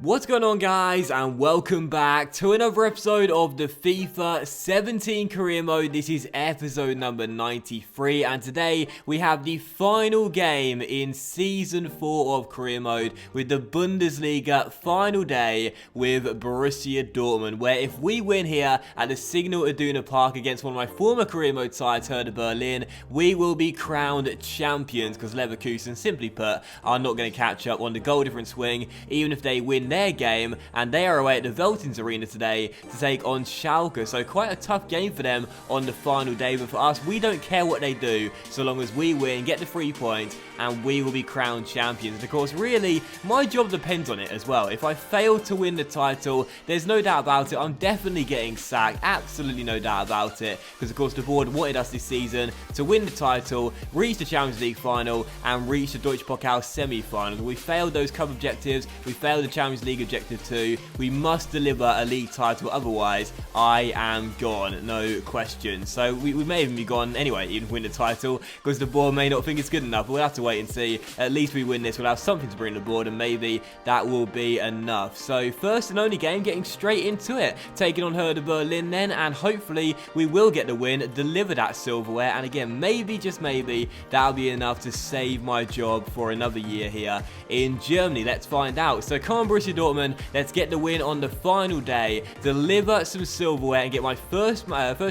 What's going on, guys, and welcome back to another episode of the FIFA 17 career mode. This is episode number 93, and today we have the final game in season 4 of career mode with the Bundesliga final day with Borussia Dortmund, where if we win here at the Signal Iduna Park against one of my former career mode sides, Hertha Berlin, we will be crowned champions, because Leverkusen, simply put, are not going to catch up on the goal difference swing, even if they win their game, and they are away at the Veltins Arena today to take on Schalke. So quite a tough game for them on the final day, but for us, we don't care what they do so long as we win, get the 3 points, and we will be crowned champions. And of course, really, my job depends on it as well. If I fail to win the title, there's no doubt about it, I'm definitely getting sacked, absolutely no doubt about it, because of course the board wanted us this season to win the title, reach the Champions League final, and reach the Deutsche Pokal semi-finals. We failed those cup objectives, we failed the Champions League objective 2. We must deliver a league title, otherwise I am gone, no question. So we may even be gone anyway, even win the title, because the board may not think it's good enough, but we'll have to wait and see. At least we win this, we'll have something to bring to the board, and maybe that will be enough. So first and only game, getting straight into it, taking on Hertha Berlin then, and hopefully we will get the win, deliver that silverware, and again, maybe, just maybe, that'll be enough to save my job for another year here in Germany. Let's find out. So come on, Borussia Dortmund, let's get the win on the final day, deliver some silverware, and get my first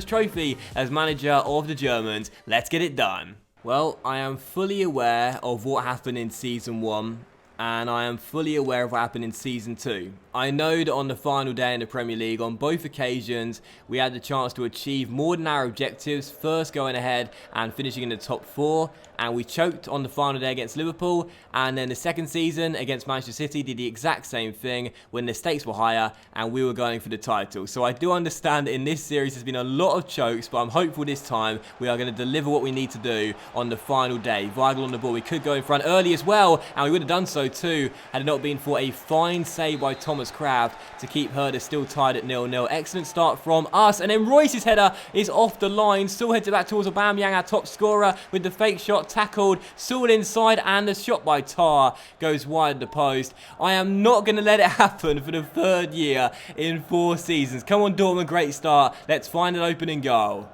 trophy as manager of the Germans. Let's get it done. Well, I am fully aware of what happened in Season 1, and I am fully aware of what happened in Season 2. I know that on the final day in the Premier League, on both occasions, we had the chance to achieve more than our objectives, first going ahead and finishing in the top 4, and we choked on the final day against Liverpool, and then the second season against Manchester City did the exact same thing when the stakes were higher and we were going for the title. So I do understand that in this series there's been a lot of chokes, but I'm hopeful this time we are going to deliver what we need to do on the final day. Weigl on the ball, we could go in front early as well, and we would have done so too had it not been for a fine save by Thomas Kraft to keep Hertha still tied at 0-0. Excellent start from us, and then Royce's header is off the line. Still heads it back towards Aubameyang, our top scorer, with the fake shot tackled, Saul inside, and the shot by Tar goes wide of the post. I am not going to let it happen for the third year in 4 seasons. Come on, Dortmund, great start. Let's find an opening goal.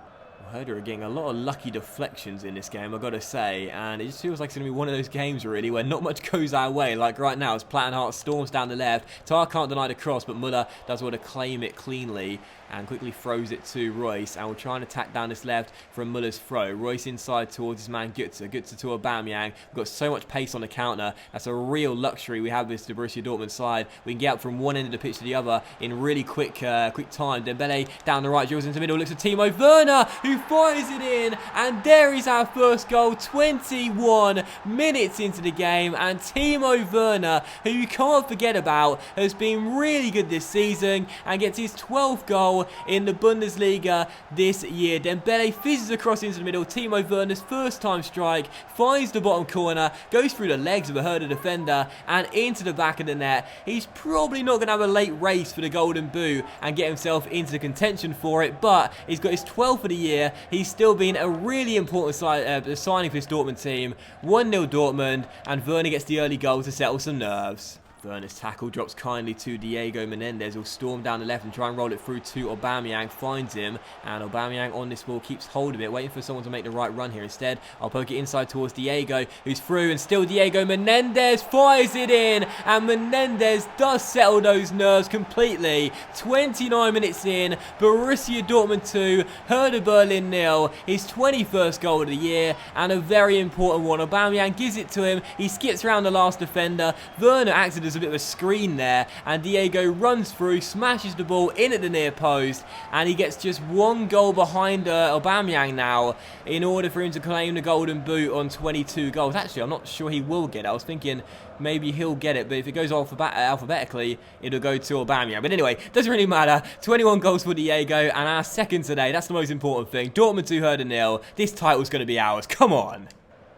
Hertha are getting a lot of lucky deflections in this game, I've got to say, and it just feels like it's going to be one of those games, really, where not much goes our way. Like right now, as Plattenhardt storms down the left, Tar can't deny the cross, but Muller does want to claim it cleanly and quickly throws it to Royce, and we'll try and attack down this left from Muller's throw. Royce inside towards his man Götze. Götze to Aubameyang. We've got so much pace on the counter. That's a real luxury we have with the Borussia Dortmund side. We can get up from one end of the pitch to the other in really quick time. Dembele down the right, drills into the middle, looks at Timo Werner, who fires it in, and there is our first goal, 21 minutes into the game, and Timo Werner, who you can't forget about, has been really good this season and gets his 12th goal in the Bundesliga this year. Dembele fizzes across into the middle. Timo Werner's first time strike finds the bottom corner, goes through the legs of a Hertha defender and into the back of the net. He's probably not going to have a late race for the Golden Boot and get himself into the contention for it, but he's got his 12th for the year. He's still been a really important signing for this Dortmund team. 1-0 Dortmund, and Werner gets the early goal to settle some nerves. Werner's tackle drops kindly to Diego Menendez, who'll storm down the left and try and roll it through to Aubameyang. Finds him, and Aubameyang on this ball keeps hold of it, waiting for someone to make the right run here. Instead, I'll poke it inside towards Diego, who's through, and still Diego Menendez fires it in, and Menendez does settle those nerves completely. 29 minutes in, Borussia Dortmund 2, Hertha Berlin 0, his 21st goal of the year, and a very important one. Aubameyang gives it to him, he skips around the last defender. Werner acted as a bit of a screen there, and Diego runs through, smashes the ball in at the near post, and he gets just 1 goal behind Aubameyang now in order for him to claim the Golden Boot on 22 goals. Actually, I'm not sure he will get it. I was thinking maybe he'll get it, but if it goes alphabetically, it'll go to Aubameyang. But anyway, doesn't really matter. 21 goals for Diego, and our second today. That's the most important thing. Dortmund 2, Hertha 0. This title's going to be ours. Come on.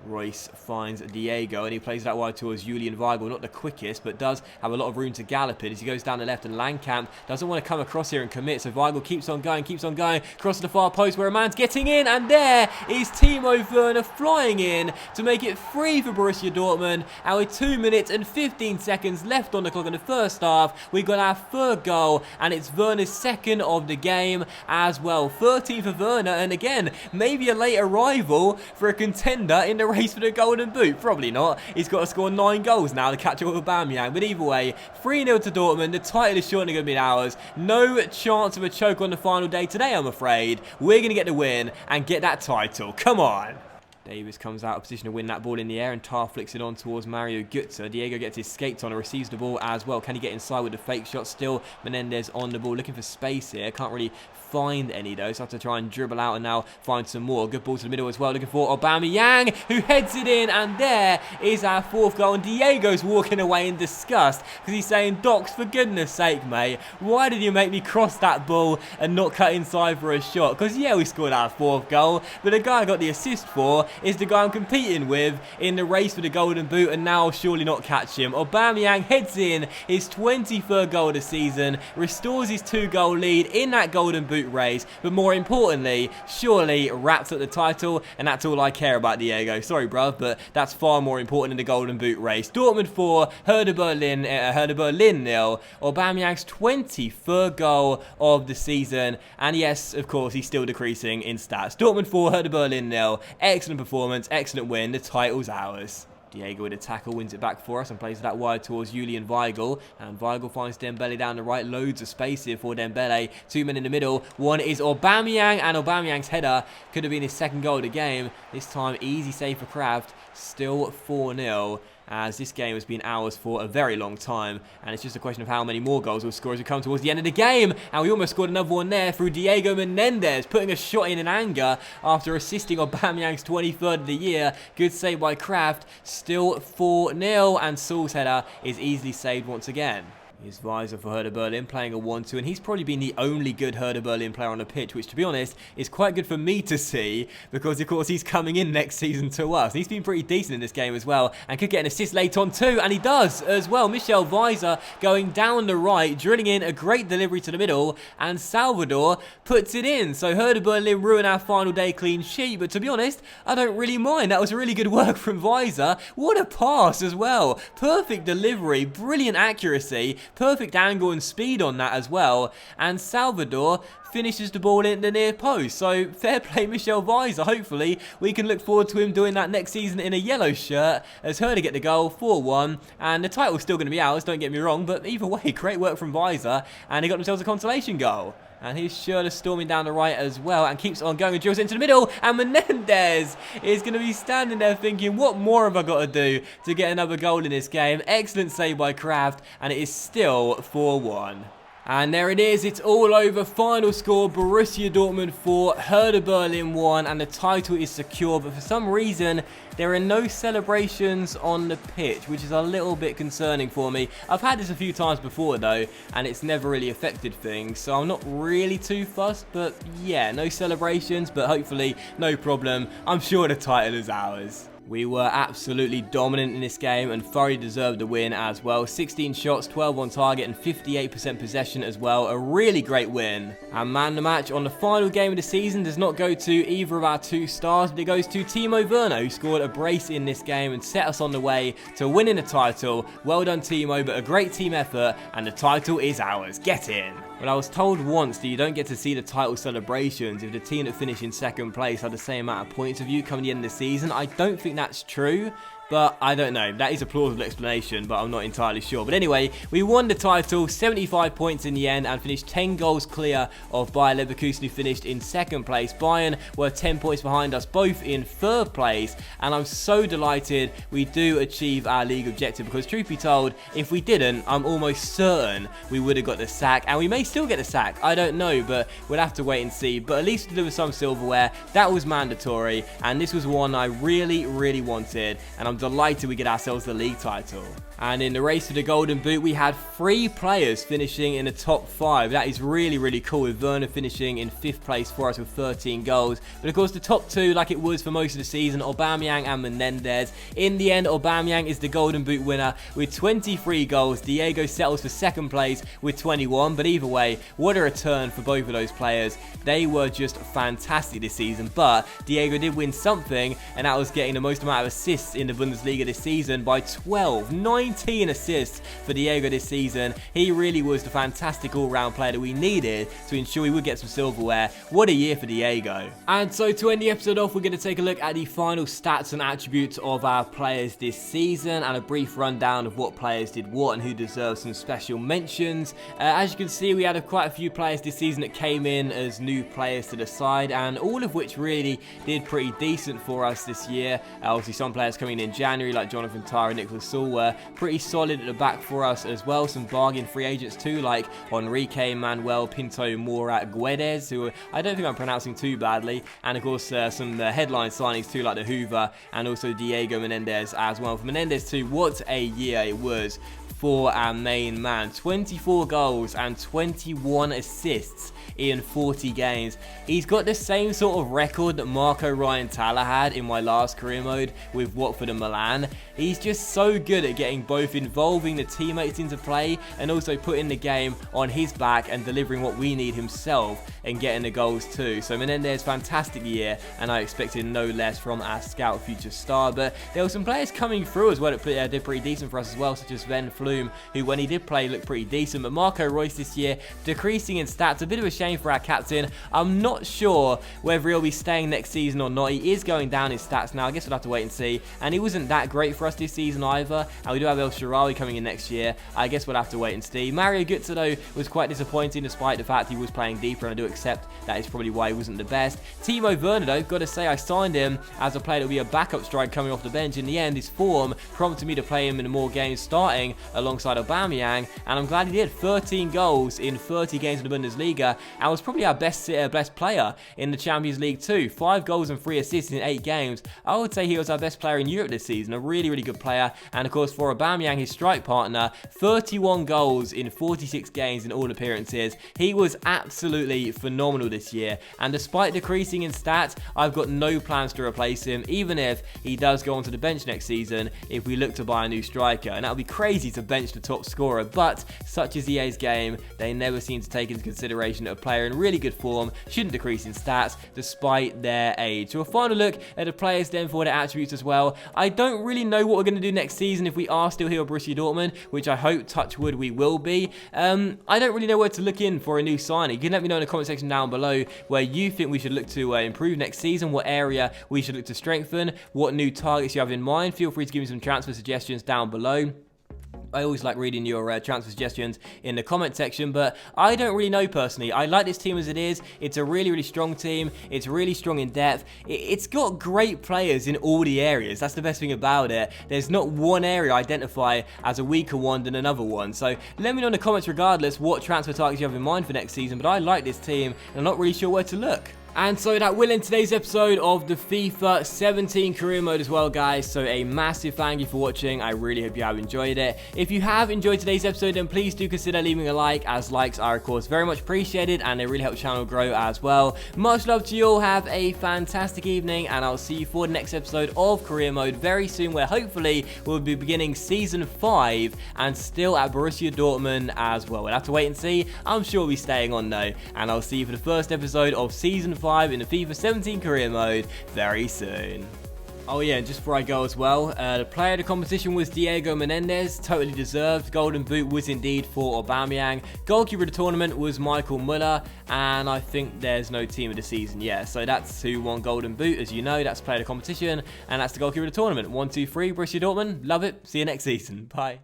Royce finds Diego, and he plays that wide towards Julian Weigl. Not the quickest, but does have a lot of room to gallop in as he goes down the left, and Langkamp doesn't want to come across here and commit, so Weigl keeps on going, across the far post where a man's getting in, and there is Timo Werner flying in to make it 3 for Borussia Dortmund. And with 2 minutes and 15 seconds left on the clock in the first half, we got our 3rd goal, and it's Werner's 2nd of the game as well. 13 for Werner, and again, maybe a late arrival for a contender in the race for the Golden Boot. Probably not. He's got to score 9 goals now to catch up with Aubameyang. But either way, 3-0 to Dortmund. The title is surely going to be ours. No chance of a choke on the final day today, I'm afraid. We're going to get the win and get that title. Come on. Davis comes out of position to win that ball in the air, and Tar flicks it on towards Mario Götze. Diego gets his skates on and receives the ball as well. Can he get inside with the fake shot? Still Menendez on the ball, looking for space here. Can't really find any though, so I have to try and dribble out and now find some more. Good ball to the middle as well, looking for Aubameyang, who heads it in, and there is our 4th goal. And Diego's walking away in disgust because he's saying, Docs, for goodness sake, mate, why did you make me cross that ball and not cut inside for a shot? Because yeah, we scored our 4th goal, but the guy I got the assist for is the guy I'm competing with in the race for the Golden Boot, and now I'll surely not catch him. Aubameyang heads in his 23rd goal of the season, restores his 2-goal lead in that Golden Boot race, but more importantly, surely wraps up the title, and that's all I care about, Diego. Sorry, bruv, but that's far more important in the Golden Boot race. Dortmund 4, Hertha Berlin 0. Aubameyang's 23rd goal of the season, and yes, of course, he's still decreasing in stats. Dortmund 4, Hertha Berlin 0. Excellent performance, excellent win. The title's ours. Diego with a tackle wins it back for us and plays that wide towards Julian Weigl, and Weigl finds Dembele down the right. Loads of space here for Dembele. 2 men in the middle. One is Aubameyang, and Aubameyang's header could have been his 2nd goal of the game. This time easy save for Kraft. Still 4-0. As this game has been ours for a very long time, and it's just a question of how many more goals we'll score as we come towards the end of the game. And we almost scored another one there through Diego Menendez, putting a shot in anger after assisting Aubameyang's 23rd of the year. Good save by Kraft. Still 4-0, and Saul's header is easily saved once again. Here's Weiser for Hertha Berlin, playing a 1-2, and he's probably been the only good Hertha Berlin player on the pitch, which, to be honest, is quite good for me to see, because, of course, he's coming in next season to us. And he's been pretty decent in this game as well, and could get an assist late on too, and he does as well. Michel Weiser going down the right, drilling in a great delivery to the middle, and Salvador puts it in. So Hertha Berlin ruin our final day clean sheet, but to be honest, I don't really mind. That was really good work from Weiser. What a pass as well. Perfect delivery, brilliant accuracy, perfect angle and speed on that as well, and Salvador finishes the ball in the near post. So fair play Michel Weiser. Hopefully we can look forward to him doing that next season in a yellow shirt, as Hertha get the goal 4-1, and the title's still going to be ours, don't get me wrong, but either way, great work from Weiser, and they got themselves a consolation goal. And here's Schürrle storming down the right as well, and keeps on going and drills into the middle, and Menendez is going to be standing there thinking, what more have I got to do to get another goal in this game? Excellent save by Kraft, and it is still 4-1. And there it is, it's all over. Final score, Borussia Dortmund 4, Hertha Berlin 1, and the title is secure. But for some reason, there are no celebrations on the pitch, which is a little bit concerning for me. I've had this a few times before though, and it's never really affected things, so I'm not really too fussed. But yeah, no celebrations, but hopefully no problem. I'm sure the title is ours. We were absolutely dominant in this game and thoroughly deserved the win as well. 16 shots, 12 on target, and 58% possession as well. A really great win. And man the match on the final game of the season does not go to either of our 2 stars, but it goes to Timo Werner, who scored a brace in this game and set us on the way to winning the title. Well done, Timo, but a great team effort, and the title is ours. Get in. Well, I was told once that you don't get to see the title celebrations if the team that finished in 2nd place had the same amount of points of you coming to the end of the season. I don't think that's true, but I don't know. That is a plausible explanation, but I'm not entirely sure. But anyway, we won the title, 75 points in the end, and finished 10 goals clear of Bayer Leverkusen, who finished in 2nd place. Bayern were 10 points behind us, both in 3rd place, and I'm so delighted we do achieve our league objective, because truth be told, if we didn't, I'm almost certain we would have got the sack, and we may still get the sack. I don't know, but we'll have to wait and see. But at least there was some silverware. That was mandatory, and this was one I really, really wanted, and I'm delighted we get ourselves the league title. And in the race for the Golden Boot, we had 3 players finishing in the top 5. That is really, really cool, with Werner finishing in 5th place for us with 13 goals. But of course, the top 2, like it was for most of the season, Aubameyang and Menendez. In the end, Aubameyang is the Golden Boot winner with 23 goals. Diego settles for 2nd place with 21. But either way, what a return for both of those players. They were just fantastic this season. But Diego did win something, and that was getting the most amount of assists in the Bundesliga this season by 12. 19 assists for Diego this season. He really was the fantastic all-round player that we needed to ensure we would get some silverware. What a year for Diego. And so to end the episode off, we're going to take a look at the final stats and attributes of our players this season, and a brief rundown of what players did what and who deserves some special mentions. As you can see, we had quite a few players this season that came in as new players to the side, and all of which really did pretty decent for us this year. Obviously, some players coming in January, like Jonathan Tah and Nicholas Saul, were pretty solid at the back for us as well. Some bargain free agents too, like Enrique, Manuel, Pinto, Morat, Guedes, who I don't think I'm pronouncing too badly, and of course some headline signings too, like the Hoover and also Diego Menendez as well. For Menendez too, what a year it was for our main man. 24 goals and 21 assists in 40 games. He's got the same sort of record that Marco Ryan Tala had in my last career mode with Watford and Milan. He's just so good at getting both involving the teammates into play and also putting the game on his back and delivering what we need himself and getting the goals too. So Menendez, fantastic year, and I expected no less from our scout future star. But there were some players coming through as well that did pretty decent for us as well, such as Sven Flume, who when he did play looked pretty decent. But Marco Reus this year decreasing in stats, a bit of a shame for our captain. I'm not sure whether he'll be staying next season or not. He is going down in stats now. I guess we'll have to wait and see. And he wasn't that great for us this season either. And we do have El Shaarawy coming in next year. I guess we'll have to wait and see. Mario Götze though was quite disappointing, despite the fact he was playing deeper, and I do accept that is probably why he wasn't the best. Timo Werner though, gotta say, I signed him as a player that will be a backup strike coming off the bench. In the end, his form prompted me to play him in more games, starting alongside Aubameyang, and I'm glad he did. 13 goals in 30 games in the Bundesliga, and was probably our best player in the Champions League too. 5 goals and 3 assists in 8 games. I would say he was our best player in Europe this season. A really, really good player. And of course, for Aubameyang, his strike partner, 31 goals in 46 games in all appearances. He was absolutely phenomenal this year. And despite decreasing in stats, I've got no plans to replace him, even if he does go onto the bench next season if we look to buy a new striker. And that would be crazy to bench the top scorer, but such is EA's game. They never seem to take into consideration that a player in really good form shouldn't decrease in stats despite their age. So a final look at the players then for their attributes as well. I don't really know what we're going to do next season if we are still here at Borussia Dortmund, which I hope, touch wood, we will be. I don't really know where to look in for a new signing. You can let me know in the comment section down below where you think we should look to improve next season, what area we should look to strengthen, what new targets you have in mind. Feel free to give me some transfer suggestions down below. I always like reading your transfer suggestions in the comment section, but I don't really know personally. I like this team as it is. It's a really, really strong team. It's really strong in depth. It's got great players in all the areas. That's the best thing about it. There's not one area I identify as a weaker one than another one. So let me know in the comments regardless what transfer targets you have in mind for next season, but I like this team and I'm not really sure where to look. And so that will end today's episode of the FIFA 17 career mode as well, guys. So a massive thank you for watching. I really hope you have enjoyed it. If you have enjoyed today's episode, then please do consider leaving a like, as likes are, of course, very much appreciated, and they really help the channel grow as well. Much love to you all. Have a fantastic evening, and I'll see you for the next episode of career mode very soon, where hopefully we'll be beginning season 5 and still at Borussia Dortmund as well. We'll have to wait and see. I'm sure we'll be staying on though, and I'll see you for the first episode of season 5 in the FIFA 17 career mode very soon. Oh yeah, and just before I go as well, the player of the competition was Diego Menendez, totally deserved. Golden Boot was indeed for Aubameyang. Goalkeeper of the tournament was Michael Müller, and I think there's no team of the season yet. So that's who won Golden Boot, as you know. That's player of the competition, and that's the goalkeeper of the tournament. 1, 2, 3, Borussia Dortmund. Love it. See you next season. Bye.